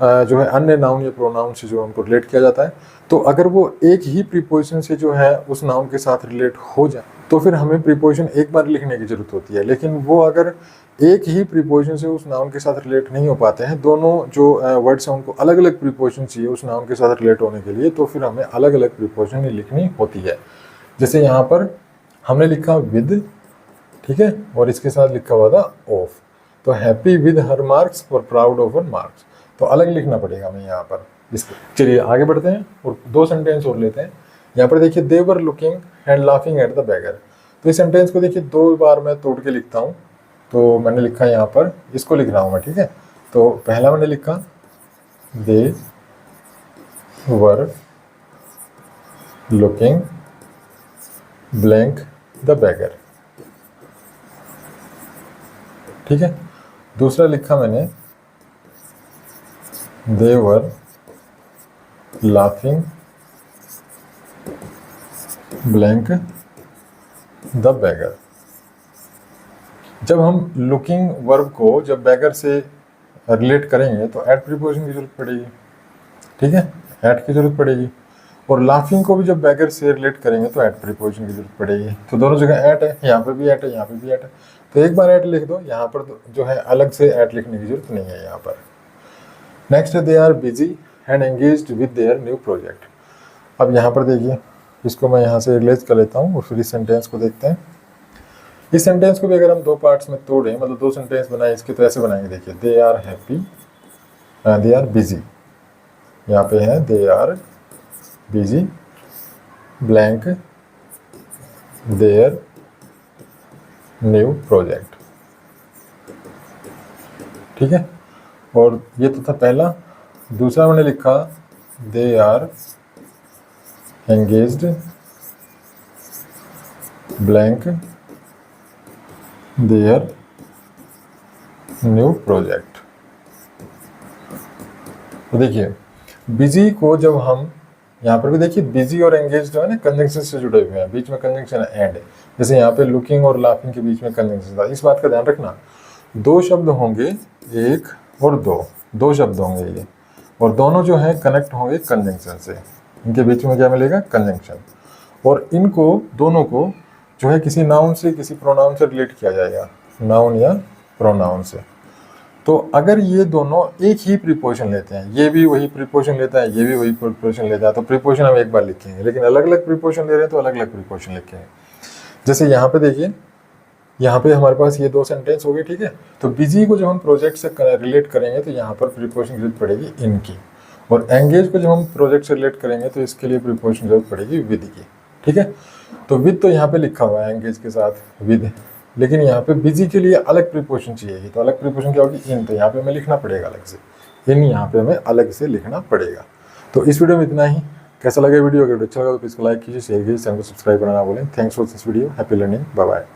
जो है अन्य नाउन या प्रोनाउन से जो उनको रिलेट किया जाता है। तो अगर वो एक ही प्रीपोजिशन से जो है उस नाउन के साथ रिलेट हो जाए तो फिर हमें प्रीपोजिशन एक बार लिखने की ज़रूरत होती है। लेकिन वो अगर एक ही प्रीपोजिशन से उस नाउन के साथ रिलेट नहीं हो पाते हैं, दोनों जो वर्ड्स हैं उनको अलग अलग प्रीपोजिशन चाहिए उस नाउन के साथ रिलेट होने के लिए, तो फिर हमें अलग अलग प्रीपोजिशन लिखनी होती है। जैसे यहाँ पर हमने लिखा विद, ठीक है, और इसके साथ लिखा हुआ था ऑफ। तो हैप्पी विद हर मार्क्स और प्राउड ऑफ हर मार्क्स, तो अलग लिखना पड़ेगा हमें यहाँ पर इसको। चलिए आगे बढ़ते हैं और 2 सेंटेंस और लेते हैं। यहाँ पर देखिए they were looking and laughing at the beggar. तो इस सेंटेंस को देखिए 2 बार मैं तोड़ के लिखता हूँ। तो मैंने लिखा यहाँ पर, इसको लिख रहा हूँ मैं, ठीक है। तो पहला मैंने लिखा they were looking blank the beggar, ठीक है। दूसरा लिखा मैंने they were laughing blank the beggar. जब हम लुकिंग वर्ब को जब बेगर से रिलेट करेंगे तो एट प्रीपोजिशन की जरूरत पड़ेगी, ठीक है, एट की जरूरत पड़ेगी। और लाफिंग को भी जब बेगर से रिलेट करेंगे तो एट प्रीपोजिशन की जरूरत पड़ेगी। तो दोनों जगह एट है, यहाँ पर भी एट है, यहाँ पर भी एट है। तो एक बार एट लिख दो, यहाँ पर जो है अलग से एट लिखने की जरूरत नहीं है यहाँ पर। Next they are busy and engaged with their new project. अब यहाँ पर देखिए, इसको मैं यहाँ से रिलेट कर लेता हूँ और फिर इस सेंटेंस को देखते हैं। इस सेंटेंस को भी अगर हम 2 पार्ट्स में तोड़ें, मतलब 2 सेंटेंस बनाए इसके, तो ऐसे बनाएंगे। देखिए they are happy, they are busy, यहाँ पे है they are busy blank their new project, ठीक है। और ये तो था पहला। दूसरा मैंने लिखा they are engaged blank their new project. तो देखिए बिजी को जब हम यहाँ पर भी देखिए बिजी और एंगेज जो है ना कंजंक्शन से जुड़े हुए हैं, बीच में कंजंक्शन है एंड। जैसे यहाँ पे लुकिंग और लाफिंग के बीच में कंजंक्शन था। इस बात का ध्यान रखना, 2 शब्द होंगे, 1 और 2 शब्द होंगे ये, और दोनों जो है कनेक्ट होंगे कंजंक्शन से। इनके बीच में क्या मिलेगा? कंजंक्शन। और इनको दोनों को जो है किसी नाउन से किसी प्रोनाउन से रिलेट किया जाएगा, नाउन या प्रोनाउन से। तो अगर ये दोनों एक ही प्रीपोजिशन लेते हैं, ये भी वही प्रीपोजिशन लेता है, ये भी वही प्रीपोजिशन लेता है, तो प्रीपोजिशन हम एक बार लिखेंगे। लेकिन अलग अलग प्रीपोजिशन ले रहे हैं तो अलग अलग प्रीपोजिशन लिखेंगे। जैसे यहाँ पे देखिए, यहाँ पे हमारे पास ये 2 सेंटेंस हो गए, ठीक है। तो बिजी को जब हम प्रोजेक्ट से रिलेट करेंगे तो यहाँ पर प्रीपोजिशन की जरूरत पड़ेगी इनकी, और एंगेज को जब हम प्रोजेक्ट से रिलेट करेंगे तो इसके लिए प्रीपोजिशन जरूरत पड़ेगी विद की, ठीक है। तो विद तो यहाँ पे लिखा हुआ है एंगेज के साथ विद, लेकिन यहाँ पे बिजी के लिए अलग प्रीपोजिशन चाहिए। तो अलग प्रीपोजिशन क्या होगी? इन। तो यहाँ पे हमें लिखना पड़ेगा अलग से, इन यहाँ पे हमें अलग से लिखना पड़ेगा। तो इस वीडियो में इतना ही। कैसा लगा वीडियो? अगर अच्छा लगा तो प्लीज़ लाइक कीजिए, शेयर कीजिए, चैनल को सब्सक्राइब करना ना भूलें। Thanks for this video. Happy learning. Bye bye.